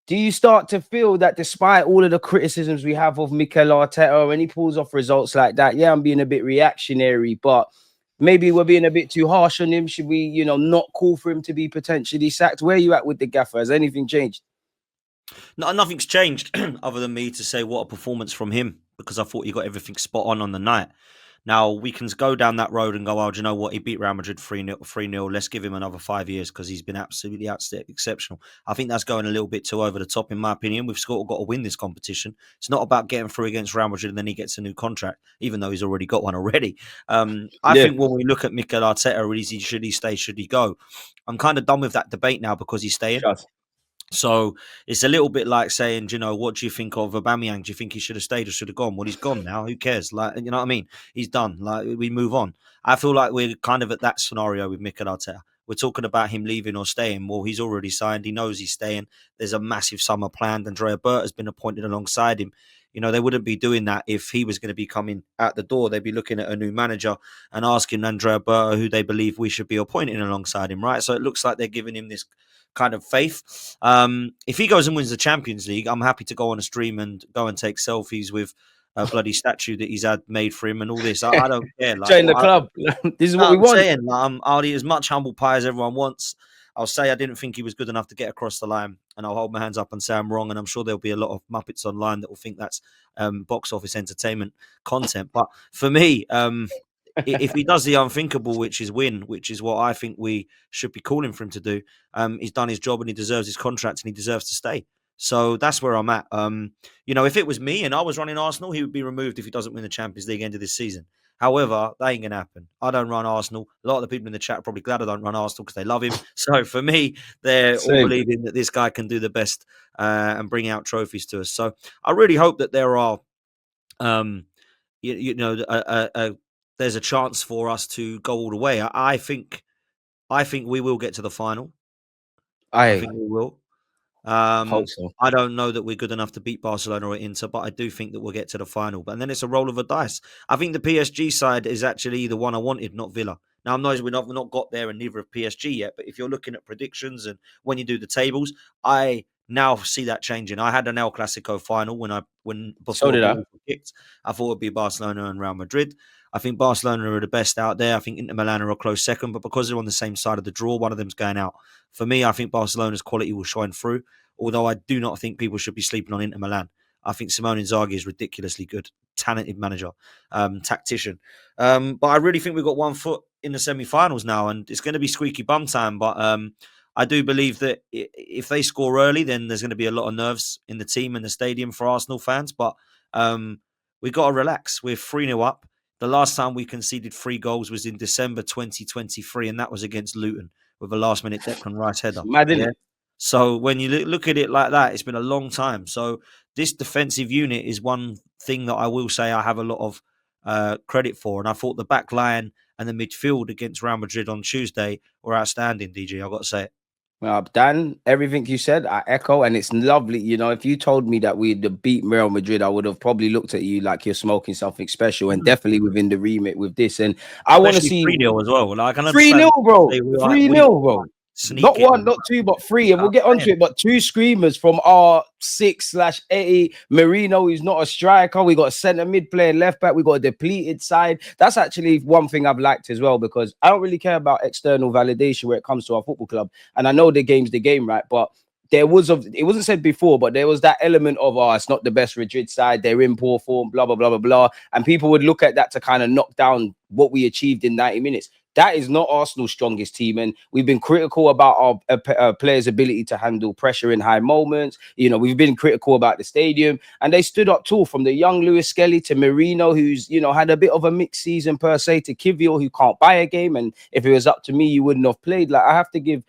do you start to feel that despite all of the criticisms we have of Mikel Arteta, when he pulls off results like that, yeah, I'm being a bit reactionary, but maybe we're being a bit too harsh on him. Should we, not call for him to be potentially sacked? Where are you at with the gaffer? Has anything changed? No, nothing's changed other than me to say what a performance from him, because I thought he got everything spot on the night. Now, we can go down that road and go, oh, do you know what? He beat Real Madrid 3-0. Let's give him another 5 years because he's been absolutely exceptional. I think that's going a little bit too over the top, in my opinion. We've sort of got to win this competition. It's not about getting through against Real Madrid and then he gets a new contract, even though he's already got one already. I think when we look at Mikel Arteta, should he stay, should he go? I'm kind of done with that debate now because he's staying. Just. So it's a little bit like saying, what do you think of Aubameyang? Do you think he should have stayed or should have gone? Well, he's gone now. Who cares? Like, you know what I mean? He's done. Like, we move on. I feel like we're kind of at that scenario with Mikel Arteta. We're talking about him leaving or staying. Well, he's already signed. He knows he's staying. There's a massive summer planned. Andrea Bert has been appointed alongside him. They wouldn't be doing that if he was going to be coming out the door. They'd be looking at a new manager and asking Andrea Bert who they believe we should be appointing alongside him, right? So it looks like they're giving him this kind of faith. If he goes and wins the Champions League, I'm happy to go on a stream and go and take selfies with a bloody statue that he's had made for him and all this. I don't care. Like, join the club. This is what we want. Saying, I'll eat as much humble pie as everyone wants. I'll say I didn't think he was good enough to get across the line, and I'll hold my hands up and say I'm wrong. And I'm sure there'll be a lot of Muppets online that will think that's box office entertainment content. But for me, if he does the unthinkable, which is win, which is what I think we should be calling for him to do, he's done his job and he deserves his contract and he deserves to stay. So that's where I'm at. If it was me and I was running Arsenal, he would be removed if he doesn't win the Champions League end of this season. However, that ain't going to happen. I don't run Arsenal. A lot of the people in the chat are probably glad I don't run Arsenal because they love him. So for me, they're all believing that this guy can do the best and bring out trophies to us. So I really hope that there are, there's a chance for us to go all the way. I think we will get to the final. I think we will. Hope so. I don't know that we're good enough to beat Barcelona or Inter, but I do think that we'll get to the final. And then it's a roll of a dice. I think the PSG side is actually the one I wanted, not Villa. Now, I'm not, we've not got there and neither have PSG yet, but if you're looking at predictions and when you do the tables, I now see that changing. I had an El Clasico final before so did I. Picked. I thought it would be Barcelona and Real Madrid. I think Barcelona are the best out there. I think Inter Milan are a close second, but because they're on the same side of the draw, one of them's going out. For me, I think Barcelona's quality will shine through, although I do not think people should be sleeping on Inter Milan. I think Simone Inzaghi is ridiculously good, talented manager, tactician. But I really think we've got 1 foot in the semi-finals now, and it's going to be squeaky bum time. But I do believe that if they score early, then there's going to be a lot of nerves in the team and the stadium for Arsenal fans. But we've got to relax. We're 3-0 up. The last time we conceded 3 goals was in December 2023, and that was against Luton with a last-minute Declan Rice header. Mad, isn't it? So when you look at it like that, it's been a long time. So this defensive unit is one thing that I will say I have a lot of credit for. And I thought the back line and the midfield against Real Madrid on Tuesday were outstanding, DG. I've got to say it. Dan, everything you said, I echo, and it's lovely. If you told me that we'd beat Real Madrid, I would have probably looked at you like you're smoking something special, and definitely within the remit with this. And I want to see 3-0 as well. Like, 3-0, bro. 3-0, bro. Not 1, not 2, but 3. And we'll get onto it. But 2 screamers from our 6/80. Merino, who's not a striker. We got a centre mid player, left back. We got a depleted side. That's actually one thing I've liked as well, because I don't really care about external validation where it comes to our football club. And I know the game's the game, right? But it wasn't said before, but there was that element of, it's not the best Madrid side. They're in poor form, blah, blah, blah, blah, blah. And people would look at that to kind of knock down what we achieved in 90 minutes. That is not Arsenal's strongest team, and we've been critical about our players' ability to handle pressure in high moments. We've been critical about the stadium, and they stood up tall, from the young Lewis Skelly to Merino, who's had a bit of a mixed season per se, to Kivior, who can't buy a game, and if it was up to me, you wouldn't have played. Like, I have to give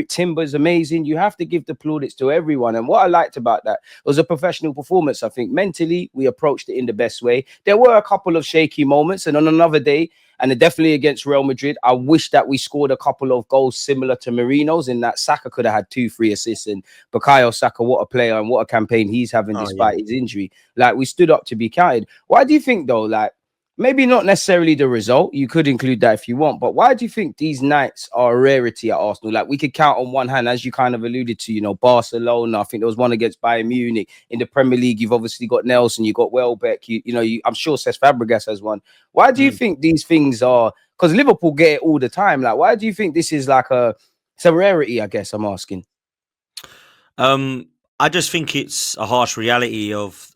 Timber's amazing. You have to give the plaudits to everyone, and what I liked about that was a professional performance. I think mentally we approached it in the best way. There were a couple of shaky moments, and on another day, and definitely against Real Madrid, I wish that we scored a couple of goals similar to Merino's, in that Saka could have had 2-3 assists. And Bukayo Saka, what a player and what a campaign he's having despite his injury. Like, we stood up to be counted. Why do you think, though, like, maybe not necessarily the result. You could include that if you want, but why do you think these nights are a rarity at Arsenal? Like we could count on one hand, as you kind of alluded to, Barcelona. I think there was one against Bayern Munich. In the Premier League, you've obviously got Nelson, you got Welbeck. I'm sure Cesc Fabregas has one. Why do you think these things are? Because Liverpool get it all the time. Like, why do you think this is like it's a rarity? I guess I'm asking. I just think it's a harsh reality of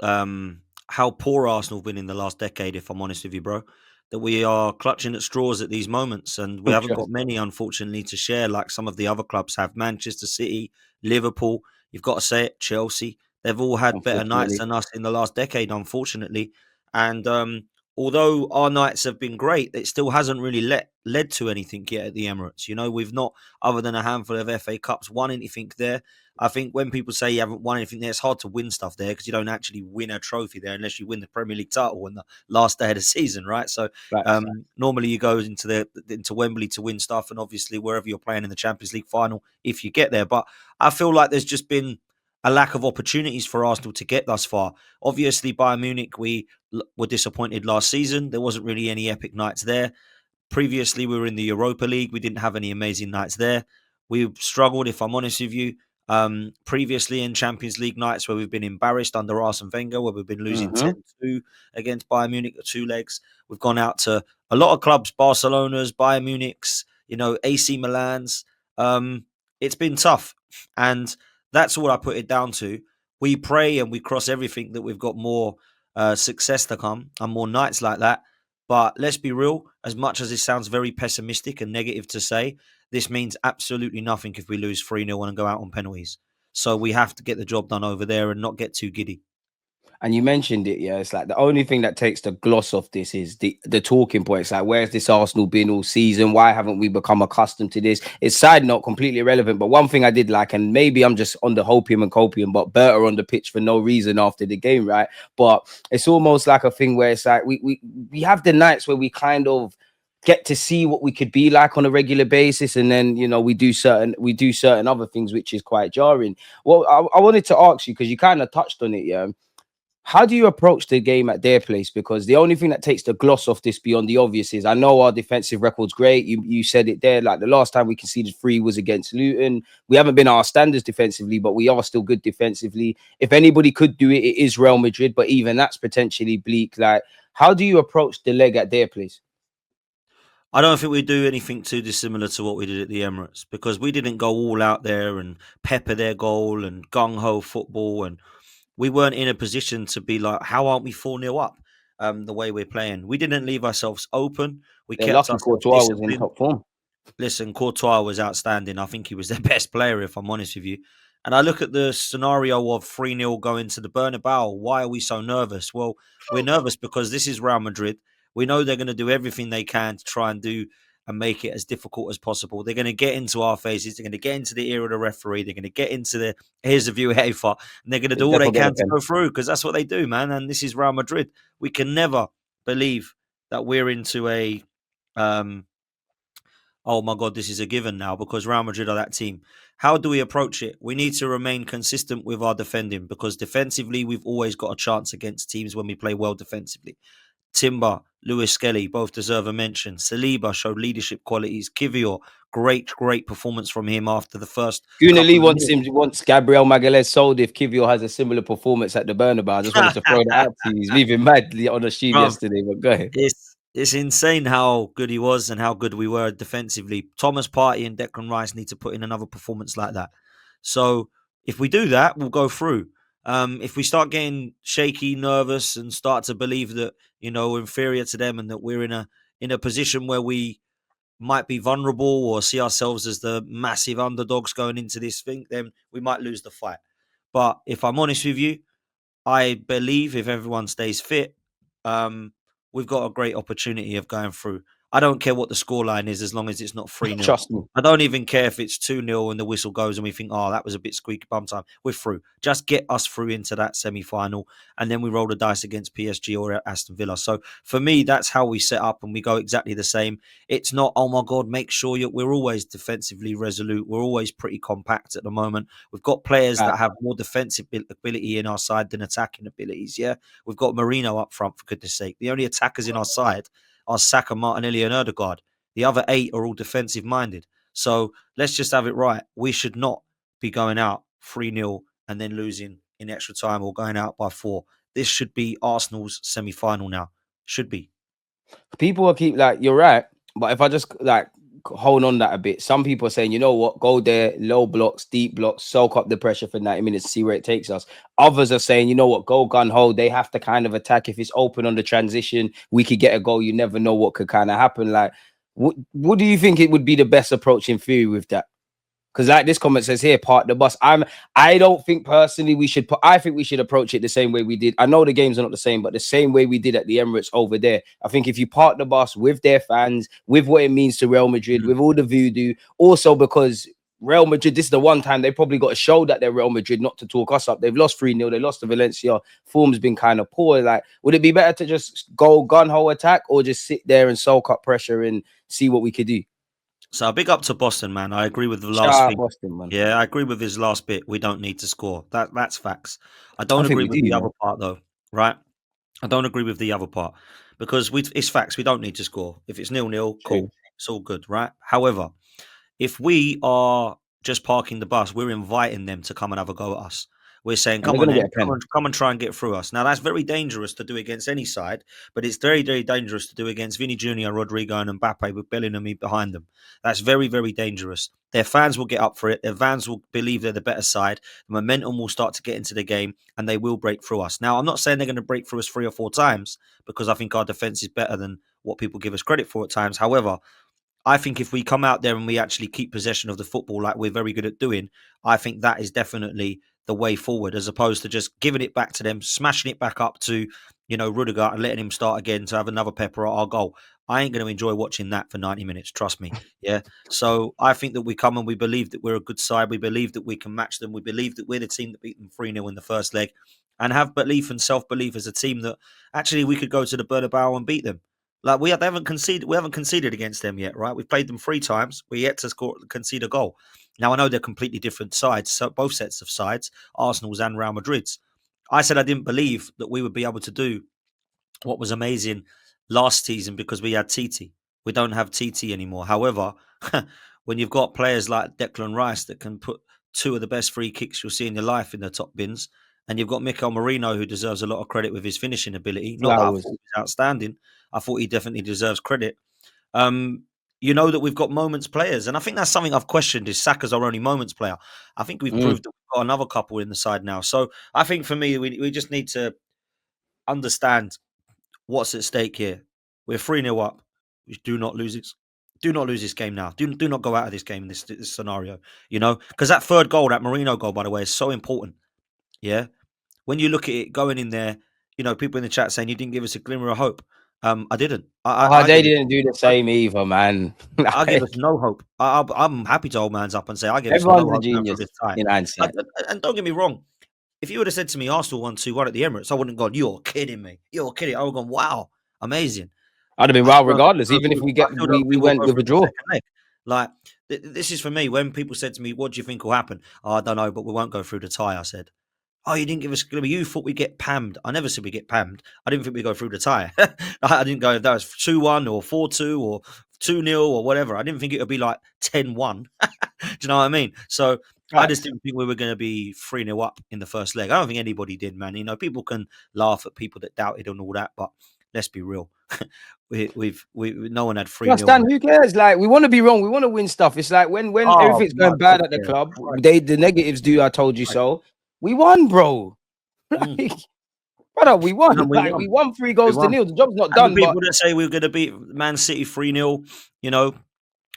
how poor Arsenal have been in the last decade, if I'm honest with you, bro. That we are clutching at straws at these moments, and we haven't got many, unfortunately, to share like some of the other clubs have. Manchester City, Liverpool, you've got to say it, Chelsea. They've all had better nights than us in the last decade, unfortunately. And although our nights have been great, it still hasn't really led to anything yet at the Emirates. We've not, other than a handful of FA Cups, won anything there. I think when people say you haven't won anything there, it's hard to win stuff there because you don't actually win a trophy there unless you win the Premier League title on the last day of the season, right? So normally you go into Wembley to win stuff, and obviously wherever you're playing in the Champions League final, if you get there. But I feel like there's just been a lack of opportunities for Arsenal to get thus far. Obviously, Bayern Munich, we were disappointed last season. There wasn't really any epic nights there. Previously, we were in the Europa League. We didn't have any amazing nights there. We struggled, if I'm honest with you, previously in Champions League nights where we've been embarrassed under Arsene Wenger, where we've been losing 10-2 against Bayern Munich at two legs. We've gone out to a lot of clubs, Barcelona's, Bayern Munich's, AC Milan's. It's been tough. And that's all I put it down to. We pray and we cross everything that we've got more success to come and more nights like that. But let's be real, as much as it sounds very pessimistic and negative to say, this means absolutely nothing if we lose 3-0 and go out on penalties. So we have to get the job done over there and not get too giddy. And you mentioned it, yeah. It's like the only thing that takes the gloss off this is the talking points. Like, where's this Arsenal been all season? Why haven't we become accustomed to this? It's side note, completely irrelevant. But one thing I did like, and maybe I'm just on the hopium and copium, but Berta on the pitch for no reason after the game, right? But it's almost like a thing where it's like we have the nights where we kind of get to see what we could be like on a regular basis, and then we do certain other things which is quite jarring. Well, I wanted to ask you, because you kind of touched on it, yeah. How do you approach the game at their place? Because the only thing that takes the gloss off this beyond the obvious is, I know our defensive record's great. You said it there. Like the last time we conceded 3 was against Luton. We haven't been our standards defensively, but we are still good defensively. If anybody could do it, it is Real Madrid, but even that's potentially bleak. Like, how do you approach the leg at their place? I don't think we do anything too dissimilar to what we did at the Emirates, because we didn't go all out there and pepper their goal and gung-ho football, and we weren't in a position to be like, how aren't we 4-0 up the way we're playing? We didn't leave ourselves open. We kept lucky Courtois was in top form. Listen, Courtois was outstanding. I think he was their best player, if I'm honest with you. And I look at the scenario of 3-0 going to the Bernabeu. Why are we so nervous? Well, we're nervous because this is Real Madrid. We know they're going to do everything they can to try and do and make it as difficult as possible. They're going to get into our faces. They're going to get into the ear of the referee. They're going to get into the here's the view UEFA, and they're going to do all they can to go through, because that's what they do, man. And this is Real Madrid. We can never believe that we're into a oh my God, this is a given now, because Real Madrid are that team. How do we approach it? We need to remain consistent with our defending, because defensively, we've always got a chance against teams when we play well defensively. Timber, Lewis Skelly, both deserve a mention. Saliba showed leadership qualities. Kivior, great performance from him after the first. Gunali wants Gabriel Magalhaes sold if Kivior has a similar performance at the Bernabeu. I just wanted to throw that out to you. He's leaving mad on a stream yesterday, but go ahead. It's insane how good he was and how good we were defensively. Thomas Partey and Declan Rice need to put in another performance like that. So if we do that, we'll go through. If we start getting shaky, nervous, and start to believe that we're inferior to them and that we're in a position where we might be vulnerable or see ourselves as the massive underdogs going into this thing, then we might lose the fight. But if I'm honest with you, I believe if everyone stays fit, we've got a great opportunity of going through. I don't care what the scoreline is as long as it's not 3-0. Trust me. I don't even care if it's 2-0 and the whistle goes and we think, oh, that was a bit squeaky bum time. We're through. Just get us through into that semi-final and then we roll the dice against PSG or Aston Villa. So for me, that's how we set up and we go exactly the same. It's not, oh my God, make sure we're always defensively resolute. We're always pretty compact at the moment. We've got players that have more defensive ability in our side than attacking abilities, yeah? We've got Marino up front, for goodness sake. The only attackers in our side are Saka, Martinelli and Ødegaard. The other 8 are all defensive-minded. So let's just have it right. We should not be going out 3-0 and then losing in extra time or going out by 4. This should be Arsenal's semi-final now. Should be. People will keep you're right. But if I just hold on that a bit, some people are saying, you know what, go there, low blocks, deep blocks, soak up the pressure for 90 minutes, see where it takes us. Others are saying, you know what, go gun ho. They have to kind of attack. If it's open on the transition, we could get a goal. You never know what could kind of happen. What do you think it would be the best approach in theory with that? Because this comment says here, park the bus. I don't think personally I think we should approach it the same way we did. I know the games are not the same, but the same way we did at the Emirates over there. I think if you park the bus with their fans, with what it means to Real Madrid, with all the voodoo, also because Real Madrid, this is the one time they probably got to show that they're Real Madrid, not to talk us up. They've lost 3-0. They lost to Valencia. Form's been kind of poor. Would it be better to just go gun-ho attack or just sit there and soak up pressure and see what we could do? So big up to Boston, man. I agree with the last thing. Boston, man. Yeah, I agree with his last bit. We don't need to score. That's facts. I don't agree with the other part, though, right? I don't agree with the other part because it's facts. We don't need to score. If it's 0-0, cool. It's all good, right? However, if we are just parking the bus, we're inviting them to come and have a go at us. We're saying, come and try and get through us. Now, that's very dangerous to do against any side, but it's very, very dangerous to do against Vini Jr., Rodrigo, and Mbappe with Bellingham behind them. That's very, very dangerous. Their fans will get up for it. Their fans will believe they're the better side. The momentum will start to get into the game, and they will break through us. Now, I'm not saying they're going to break through us 3 or 4 times because I think our defense is better than what people give us credit for at times. However, I think if we come out there and we actually keep possession of the football like we're very good at doing, I think that is definitely the way forward, as opposed to just giving it back to them, smashing it back up to, Rudiger and letting him start again to have another pepper at our goal. I ain't going to enjoy watching that for 90 minutes, trust me. Yeah. So I think that we come and we believe that we're a good side. We believe that we can match them. We believe that we're the team that beat them 3-0 in the first leg and have belief and self-belief as a team that actually we could go to the Bernabeu and beat them. They haven't conceded against them yet, right? We've played them 3 times. We're yet to concede a goal. Now, I know they're completely different sides, so both sets of sides, Arsenal's and Real Madrid's. I said I didn't believe that we would be able to do what was amazing last season because we had TT. We don't have TT anymore. However, when you've got players like Declan Rice that can put 2 of the best free kicks you'll see in your life in the top bins, and you've got Mikel Marino, who deserves a lot of credit with his finishing ability. Not that I thought he was outstanding. I thought he definitely deserves credit. You know that we've got moments players, and I think that's something I've questioned. Is Saka's our only moments player? I think we've proved that we've got another couple in the side now. So I think for me, we just need to understand what's at stake here. We're 3-0 up. We do not lose it. Do not lose this game now. Do not go out of this game in this scenario. Because that third goal, that Marino goal, by the way, is so important. Yeah. When you look at it going in there, people in the chat saying you didn't give us a glimmer of hope. I didn't. They didn't do the same either, man. I give us no hope. I'm happy to hold my hands up and say I give us no hope. Everyone's a genius in hindsight. And don't get me wrong. If you would have said to me Arsenal 1-2-1 at the Emirates, I wouldn't have gone, you're kidding me. You're kidding. I would have gone, wow, amazing. I'd have been wow regardless, even if we went with a draw. This is for me. When people said to me, what do you think will happen? I don't know, but we won't go through the tie, I said. Oh, you didn't give us a glimmer. You thought we'd get pammed. I never said we get pammed. I didn't think we'd go through the tie. I didn't go if that was 2-1 or 4-2 or 2-0 or whatever. I didn't think it would be like 10-1. Do you know what I mean? So I just didn't think we were going to be 3-0 up in the first leg. I don't think anybody did, man. People can laugh at people that doubted and all that, but let's be real. No one had 3-0. Dan, who cares? We want to be wrong. We want to win stuff. It's like when everything's going bad at the club, the negatives do. I told you so. We won, bro. Brother, we won. We won 3 goals to 0. The job's not done. People that say we're going to beat Man City 3-0,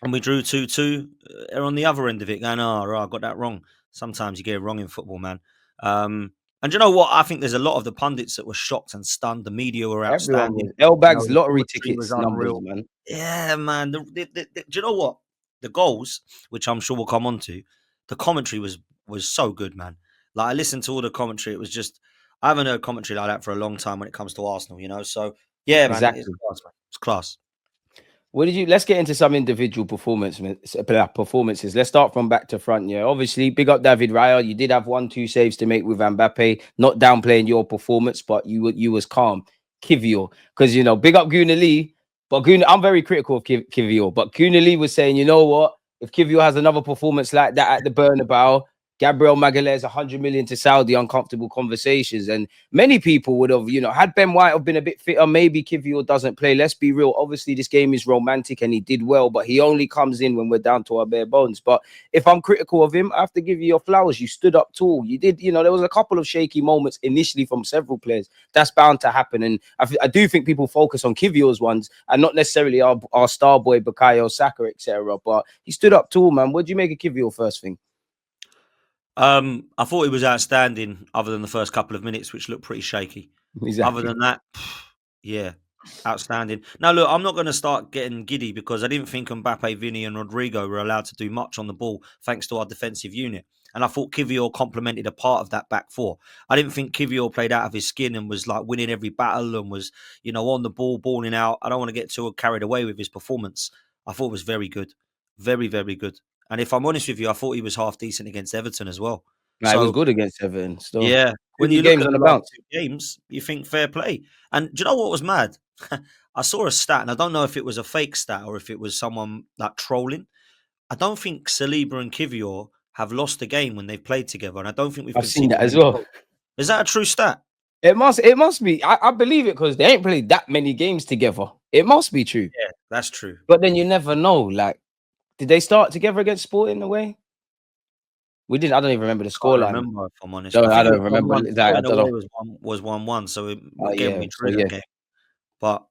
and we drew 2-2, are on the other end of it going, I got that wrong. Sometimes you get it wrong in football, man. And And you know what? I think there's a lot of the pundits that were shocked and stunned. The media were outstanding. L-Bag's lottery tickets numbers, unreal. man. Yeah, man. Do you know what? The goals, which I'm sure we'll come on to, the commentary was so good, man. Like I listened to all the commentary. It was just I haven't heard commentary like that for a long time when it comes to Arsenal, you know. So yeah, man, exactly. It's class, man. It's class. Let's get into some individual performances. Let's start from back to front. Yeah, obviously, big up David Raya. You did have 1-2 saves to make with Mbappe. Not downplaying your performance, but you was calm. Kivior, because big up Gooner Lee. But Gooner, I'm very critical of Kivior. But Gooner Lee was saying, you know what? If Kivior has another performance like that at the Bernabeu, Gabriel Magalhaes 100 million to Saudi, uncomfortable conversations. And many people would have, had Ben White have been a bit fitter, maybe Kivior doesn't play. Let's be real. Obviously, this game is romantic and he did well, but he only comes in when we're down to our bare bones. But if I'm critical of him, I have to give you your flowers. You stood up tall. You did, there was a couple of shaky moments initially from several players. That's bound to happen. And I do think people focus on Kivior's ones and not necessarily our star boy, Bukayo Saka, etc. But he stood up tall, man. What do you make of Kivior first thing? I thought he was outstanding other than the first couple of minutes, which looked pretty shaky. Exactly. Other than that, yeah, outstanding. Now, look, I'm not going to start getting giddy because I didn't think Mbappe, Vinny and Rodrigo were allowed to do much on the ball thanks to our defensive unit. And I thought Kivior complemented a part of that back four. I didn't think Kivior played out of his skin and was like winning every battle and was, on the ball, balling out. I don't want to get too carried away with his performance. I thought it was very good. Very, very good. And if I'm honest with you, I thought he was half decent against Everton as well. Nah, he was good against Everton. Still. Yeah. When you look at the last 2 games, you think fair play. And do you know what was mad? I saw a stat, and I don't know if it was a fake stat or if it was someone like trolling. I don't think Saliba and Kivior have lost a game when they've played together, and I don't think I've seen that as well. Is that a true stat? It must be. I believe it because they ain't played that many games together. It must be true. Yeah, that's true. But then you never know. Like, did they start together against Sporting away? We didn't. I don't even remember the scoreline. I don't remember, if I'm honest. I don't remember. That was 1-1. So again, we drew the game. But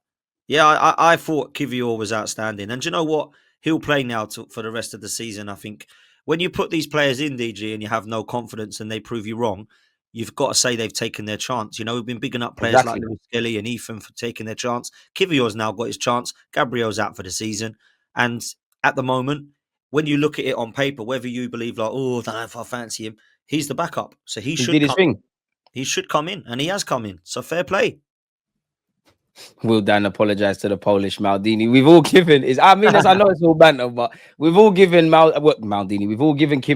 yeah, I thought Kivior was outstanding. And do you know what? He'll play now for the rest of the season. I think when you put these players in, DG, and you have no confidence and they prove you wrong, you've got to say they've taken their chance. We've been bigging up players like Lewis Kelly and Ethan for taking their chance. Kivior's now got his chance. Gabriel's out for the season. And at the moment, when you look at it on paper, whether you believe I don't know if I fancy him, he's the backup. So he should come in, and he has come in. So fair play. Will Dan apologize to the Polish Maldini? We've all given I know it's all banter, but we've all given Maldini. We've all given Kivior